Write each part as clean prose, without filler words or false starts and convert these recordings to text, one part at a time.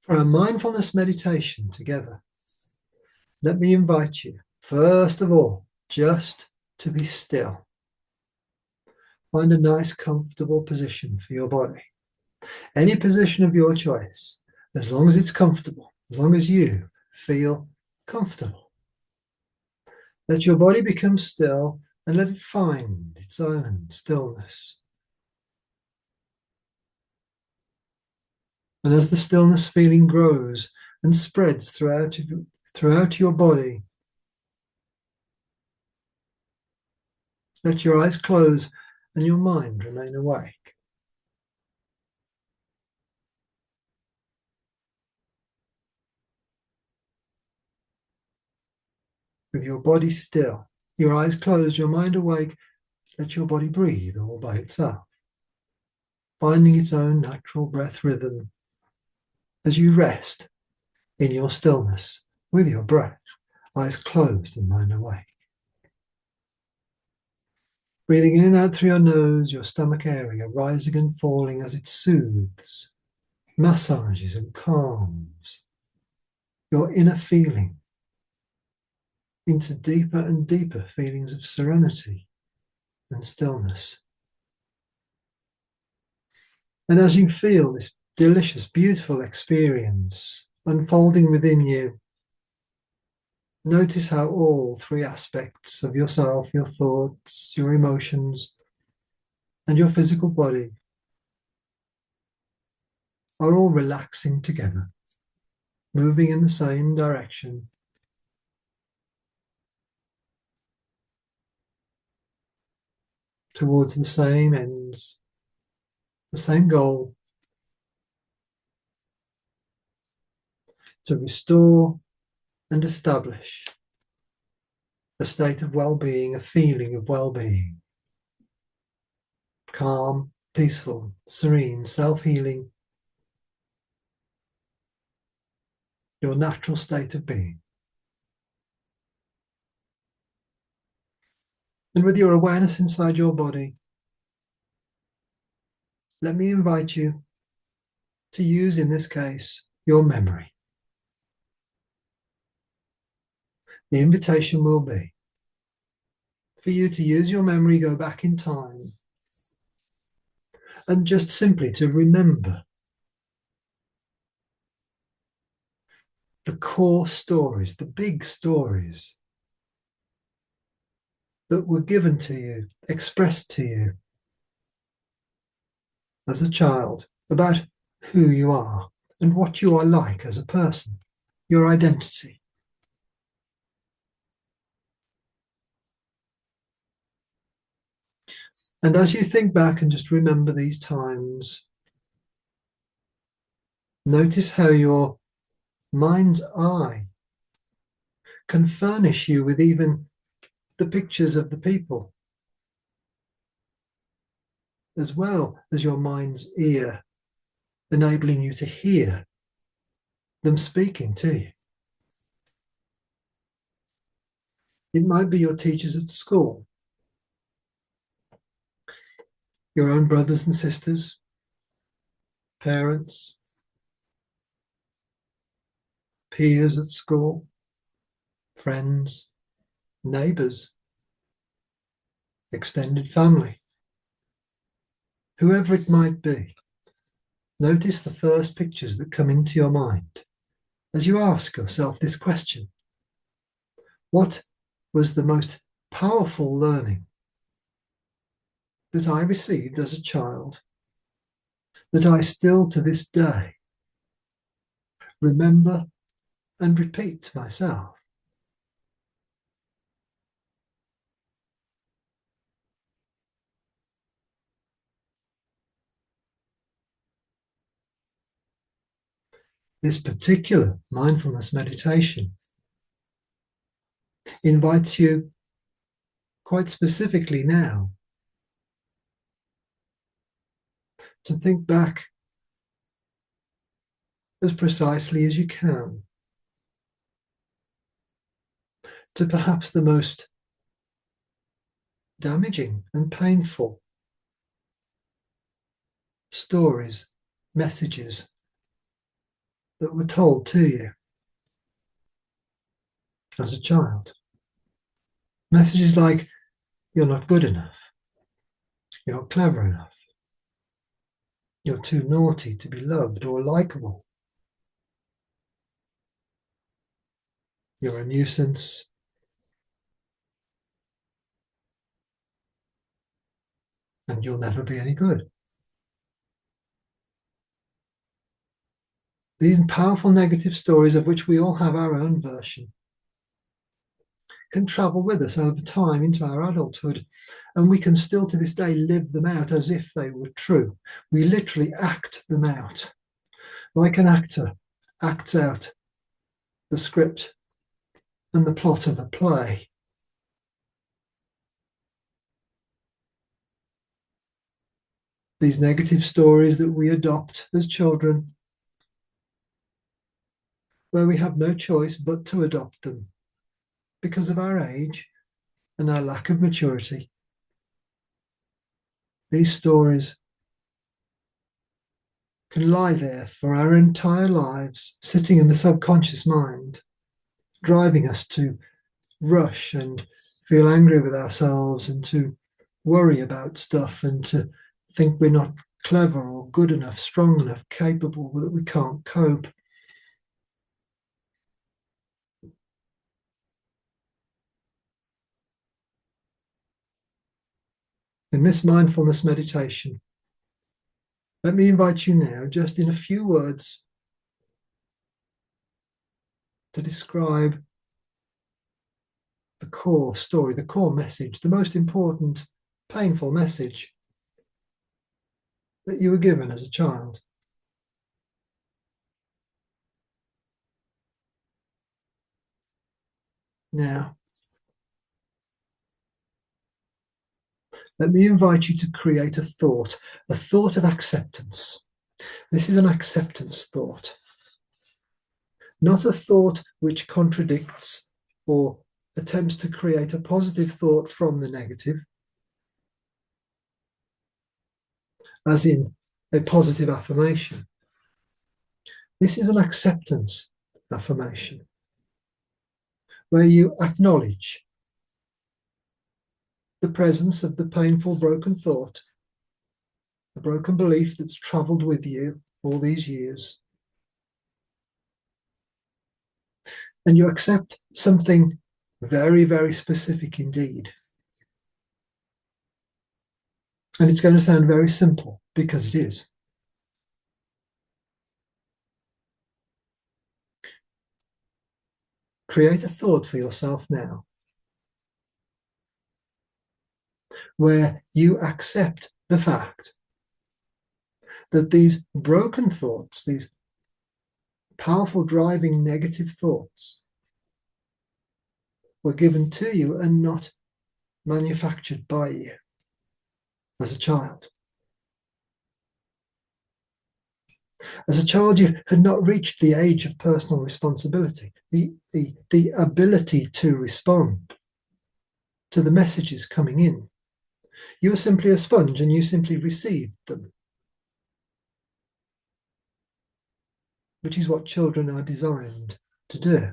For our mindfulness meditation together, let me invite you, first of all, just to be still. Find a nice, comfortable position for your body. Any position of your choice, as long as it's comfortable, as long as you feel comfortable. Let your body become still and let it find its own stillness. And as the stillness feeling grows and spreads throughout your body, let your eyes close and your mind remain awake. With your body still, your eyes closed, your mind awake, let your body breathe all by itself, finding its own natural breath rhythm as you rest in your stillness with your breath, eyes closed and mind awake. Breathing in and out through your nose, your stomach area, rising and falling as it soothes, massages and calms your inner feeling into deeper and deeper feelings of serenity and stillness. And as you feel this delicious, beautiful experience unfolding within you, notice how all three aspects of yourself, your thoughts, your emotions, and your physical body are all relaxing together, moving in the same direction, towards the same ends, the same goal, to restore and establish a state of well-being, a feeling of well-being, calm, peaceful, serene, self-healing, your natural state of being. And with your awareness inside your body, let me invite you to use, in this case, your memory. The invitation will be for you to use your memory, go back in time, and just simply to remember the core stories, the big stories that were given to you, expressed to you as a child about who you are and what you are like as a person, your identity. And as you think back and just remember these times, notice how your mind's eye can furnish you with even the pictures of the people, as well as your mind's ear, enabling you to hear them speaking to you. It might be your teachers at school, your own brothers and sisters, parents, peers at school, friends, neighbours, extended family, whoever it might be. Notice the first pictures that come into your mind as you ask yourself this question: what was the most powerful learning that I received as a child that I still to this day remember and repeat to myself? This particular mindfulness meditation invites you quite specifically now to think back as precisely as you can to perhaps the most damaging and painful stories, messages that were told to you as a child. Messages like, you're not good enough, you're not clever enough, you're too naughty to be loved or likable, you're a nuisance, and you'll never be any good. These powerful negative stories, of which we all have our own version, can travel with us over time into our adulthood, and we can still to this day live them out as if they were true. We literally act them out, like an actor acts out the script and the plot of a play. These negative stories that we adopt as children, where we have no choice but to adopt them because of our age and our lack of maturity. These stories can lie there for our entire lives, sitting in the subconscious mind, driving us to rush and feel angry with ourselves and to worry about stuff and to think we're not clever or good enough, strong enough, capable, that we can't cope. In this mindfulness meditation, let me invite you now, just in a few words, to describe the core story, the core message, the most important, painful message that you were given as a child. Now, let me invite you to create a thought of acceptance. This is an acceptance thought, not a thought which contradicts or attempts to create a positive thought from the negative, as in a positive affirmation. This is an acceptance affirmation, where you acknowledge the presence of the painful broken thought, the broken belief that's traveled with you all these years. And you accept something very, very specific indeed. And it's going to sound very simple, because it is. Create a thought for yourself now where you accept the fact that these broken thoughts, these powerful driving negative thoughts, were given to you and not manufactured by you as a child. As a child, you had not reached the age of personal responsibility, the ability to respond to the messages coming in. You were simply a sponge and you simply received them, which is what children are designed to do.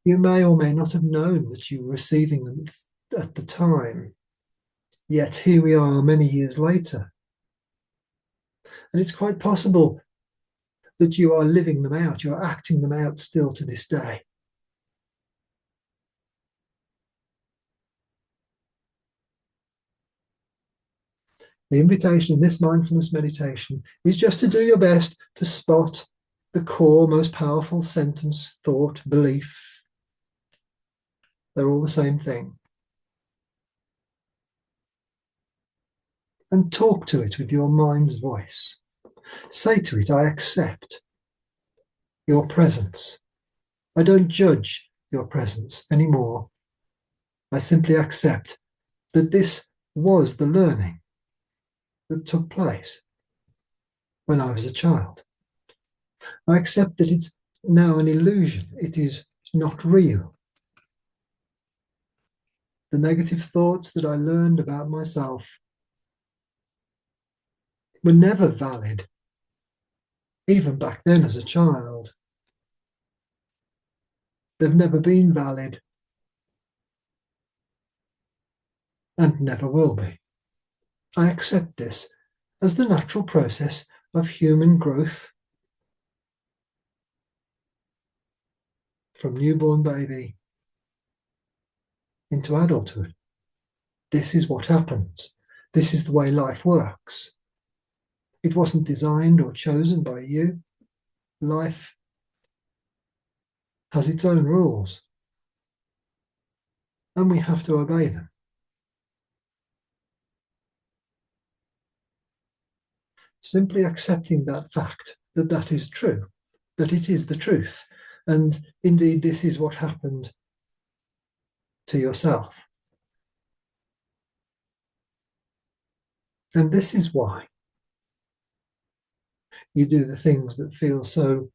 You may or may not have known that you were receiving them at the time, yet here we are many years later. And it's quite possible that you are living them out, you're acting them out still to this day. The invitation in this mindfulness meditation is just to do your best to spot the core, most powerful sentence, thought, belief. They're all the same thing. And talk to it with your mind's voice. Say to it, I accept your presence. I don't judge your presence anymore. I simply accept that this was the learning that took place when I was a child. I accept that it's now an illusion. It is not real. The negative thoughts that I learned about myself were never valid even back then as a child. They've never been valid and never will be. I accept this as the natural process of human growth from newborn baby into adulthood. This is what happens. This is the way life works. It wasn't designed or chosen by you. Life has its own rules, and we have to obey them. Simply accepting that fact, that that is true, that it is the truth, and indeed this is what happened to yourself. And this is why you do the things that feel so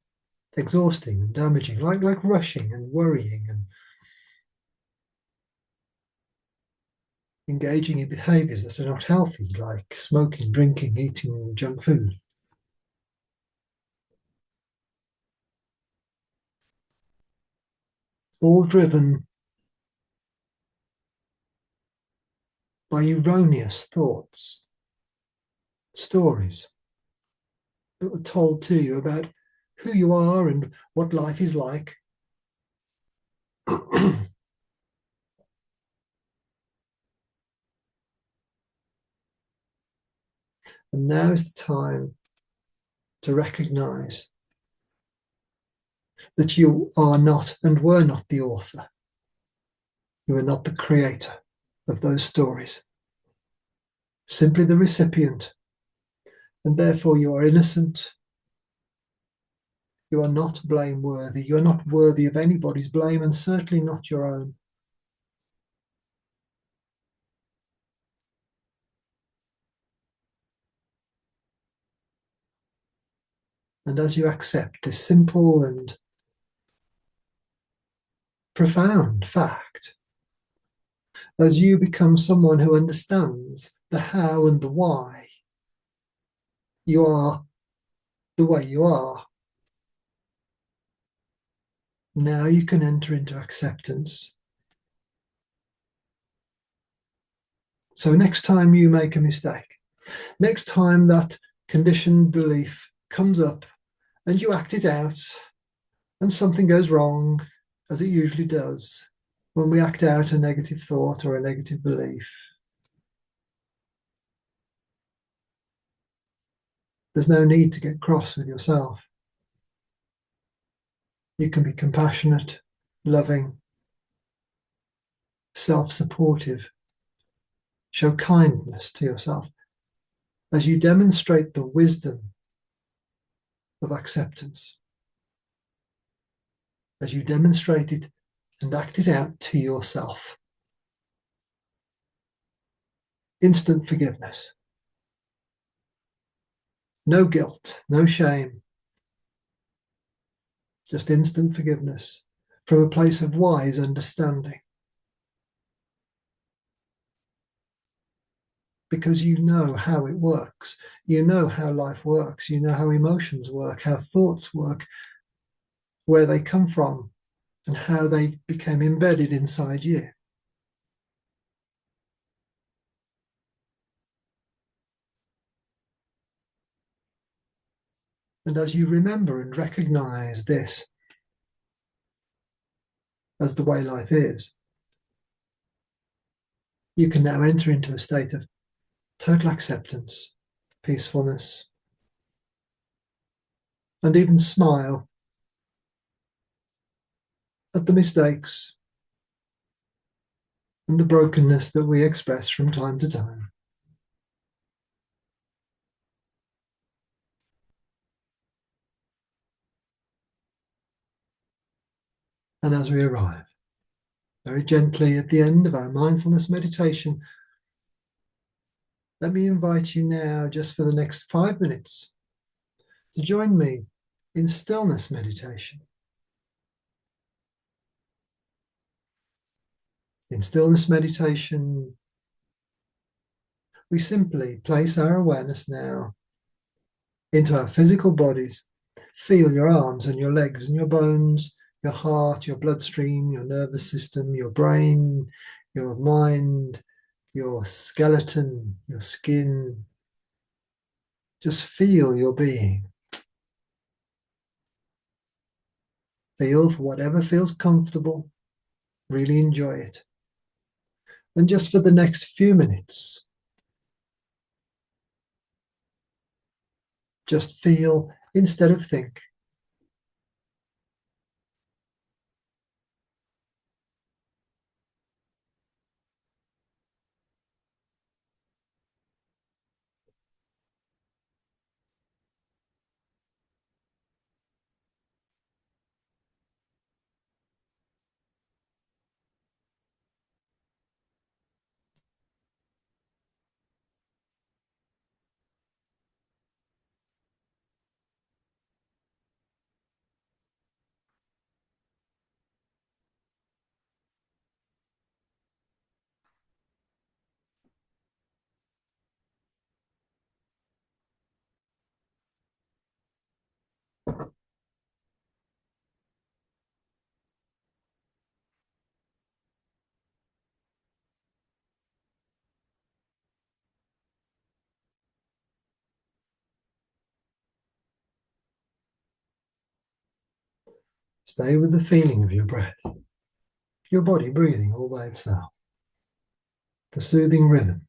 exhausting and damaging, like rushing and worrying and engaging in behaviors that are not healthy, like smoking, drinking, eating junk food. All driven by erroneous thoughts, stories that were told to you about who you are and what life is like. And now is the time to recognize that you are not and were not the author. You are not the creator of those stories, simply the recipient. And therefore you are innocent. You are not blameworthy. You are not worthy of anybody's blame, and certainly not your own. And as you accept this simple and profound fact, as you become someone who understands the how and the why you are the way you are, now you can enter into acceptance. So next time you make a mistake, next time that conditioned belief comes up and you act it out and something goes wrong, as it usually does when we act out a negative thought or a negative belief, there's no need to get cross with yourself. You can be compassionate, loving, self-supportive, show kindness to yourself as you demonstrate the wisdom of acceptance, as you demonstrate it and act it out to yourself. Instant forgiveness. No guilt, no shame, just instant forgiveness from a place of wise understanding. Because you know how it works. You know how life works. You know how emotions work, how thoughts work, where they come from, and how they became embedded inside you. And as you remember and recognize this as the way life is, you can now enter into a state of total acceptance, peacefulness, and even smile at the mistakes and the brokenness that we express from time to time. And as we arrive very gently at the end of our mindfulness meditation, let me invite you now, just for the next 5 minutes, to join me in stillness meditation. In stillness meditation, we simply place our awareness now into our physical bodies Feel your arms and your legs and your bones, your heart, your bloodstream, your nervous system, your brain, your mind, your skeleton, your skin. Just feel your being. Feel for whatever feels comfortable. Really enjoy it. And just for the next few minutes, just feel instead of think. Stay with the feeling of your breath, your body breathing all by itself, the soothing rhythm.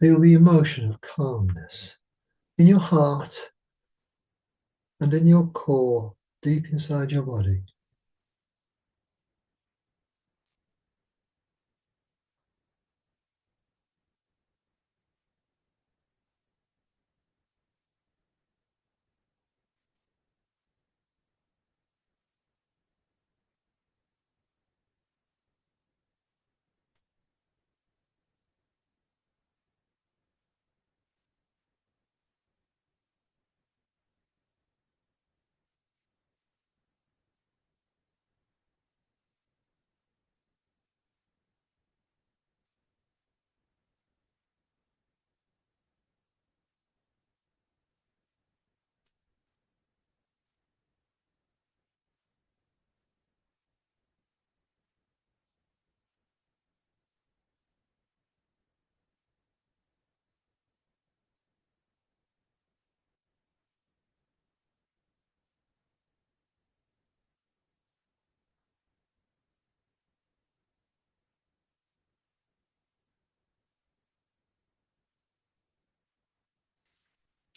Feel the emotion of calmness in your heart and in your core, deep inside your body.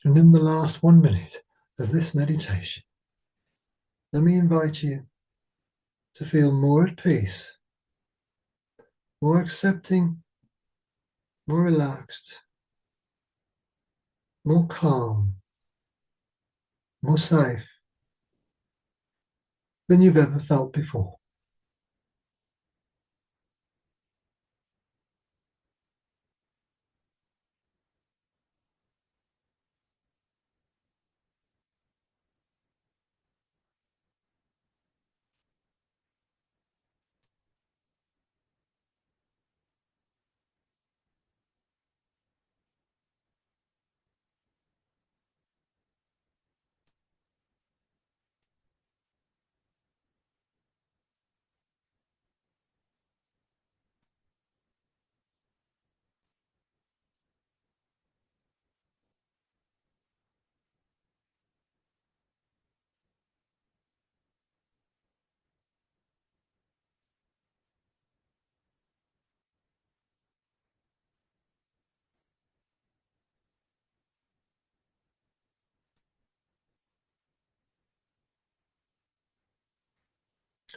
And in the last 1 minute of this meditation, let me invite you to feel more at peace, more accepting, more relaxed, more calm, more safe than you've ever felt before.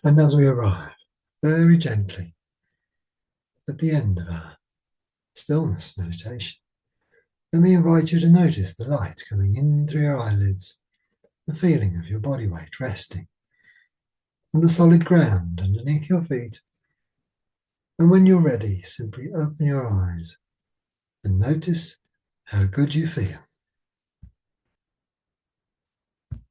And as we arrive very gently at the end of our stillness meditation, let me invite you to notice the light coming in through your eyelids, the feeling of your body weight resting, and the solid ground underneath your feet. And when you're ready, simply open your eyes and notice how good you feel.